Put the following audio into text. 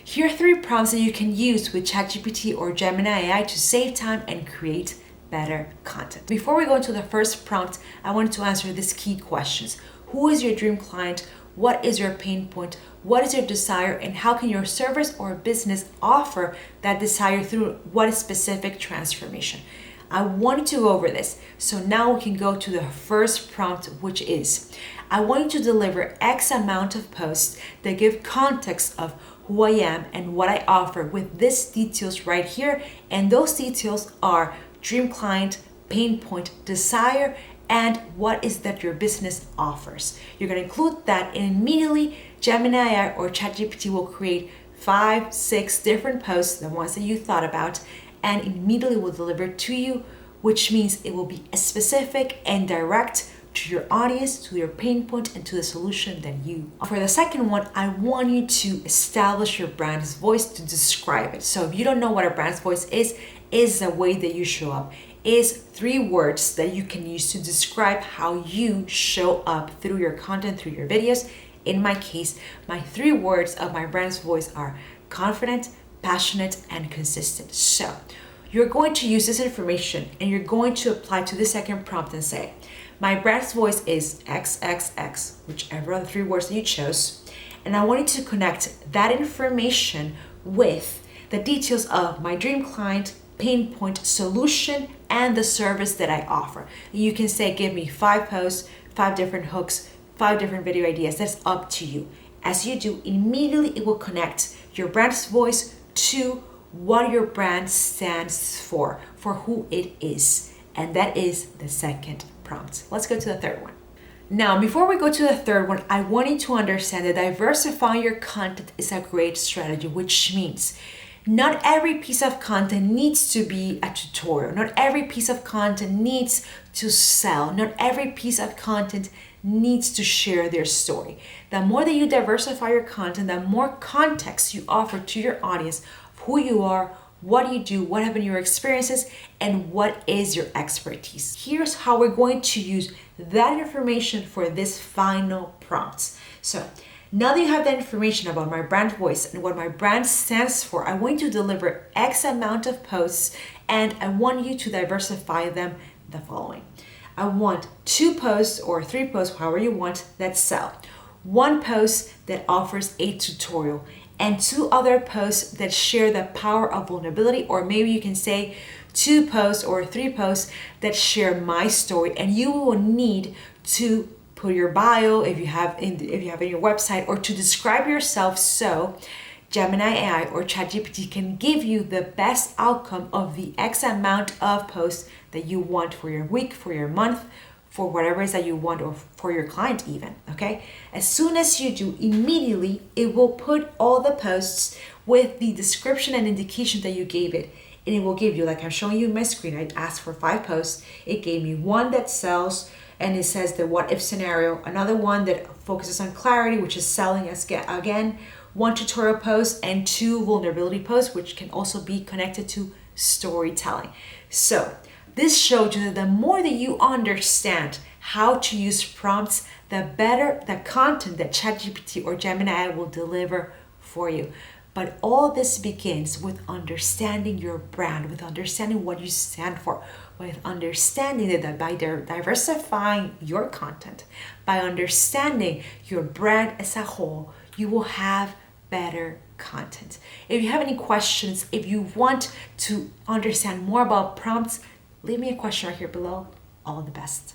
Here are 3 prompts that you can use with ChatGPT or Gemini AI to save time and create better content. Before we go into the first prompt, I wanted to answer these key questions. Who is your dream client? What is your pain point? What is your desire? And how can your service or business offer that desire through what specific transformation? I wanted to go over this. So now we can go to the first prompt, which is, I want you to deliver X amount of posts that give context of who I am and what I offer with these details right here. And those details are dream client, pain point, desire, and what is that your business offers. You're going to include that, and immediately Gemini AI or ChatGPT will create 5, 6 different posts, the ones that you thought about, and immediately will deliver to you, which means it will be specific and direct to your audience, to your pain point, and to the solution that you offer. For the second one, I want you to establish your brand's voice to describe it. So if you don't know what a brand's voice is the way that you show up, is 3 words that you can use to describe how you show up through your content, through your videos. In my case, my 3 words of my brand's voice are confident, passionate, and consistent. So you're going to use this information and you're going to apply to the second prompt and say, my brand's voice is XXX, whichever of the 3 words that you chose. And I want you to connect that information with the details of my dream client, pain point, solution, and the service that I offer. You can say, give me 5 posts, 5 different hooks, 5 different video ideas. That's up to you. As you do, immediately it will connect your brand's voice to what your brand stands for who it is. And that is the second prompt. Let's go to the third one. Now, before we go to the third one, I want you to understand that diversifying your content is a great strategy, which means not every piece of content needs to be a tutorial. Not every piece of content needs to sell. Not every piece of content needs to share their story. The more that you diversify your content, the more context you offer to your audience of who you are, what you do, what have been your experiences, and what is your expertise. Here's how we're going to use that information for this final prompt. So now that you have that information about my brand voice and what my brand stands for, I want you to deliver X amount of posts, and I want you to diversify them the following. I want 2 posts or 3 posts, however you want, that sell. 1 post that offers a tutorial, and 2 other posts that share the power of vulnerability, or maybe you can say 2 posts or 3 posts that share my story. And you will need to put your bio if you have in your website, or to describe yourself so Gemini AI or ChatGPT can give you the best outcome of the X amount of posts that you want for your week, for your month, for whatever it is that you want, or for your client even, okay? As soon as you do, immediately it will put all the posts with the description and indication that you gave it. And it will give you, like I'm showing you in my screen, I asked for 5 posts. It gave me 1 that sells, and it says the what if scenario, another one that focuses on clarity, which is selling again, 1 tutorial post, and 2 vulnerability posts, which can also be connected to storytelling. So this showed you that the more that you understand how to use prompts, the better the content that ChatGPT or Gemini will deliver for you. But all this begins with understanding your brand, with understanding what you stand for, with understanding that by diversifying your content, by understanding your brand as a whole, you will have better content. If you have any questions, if you want to understand more about prompts, leave me a question right here below. All the best.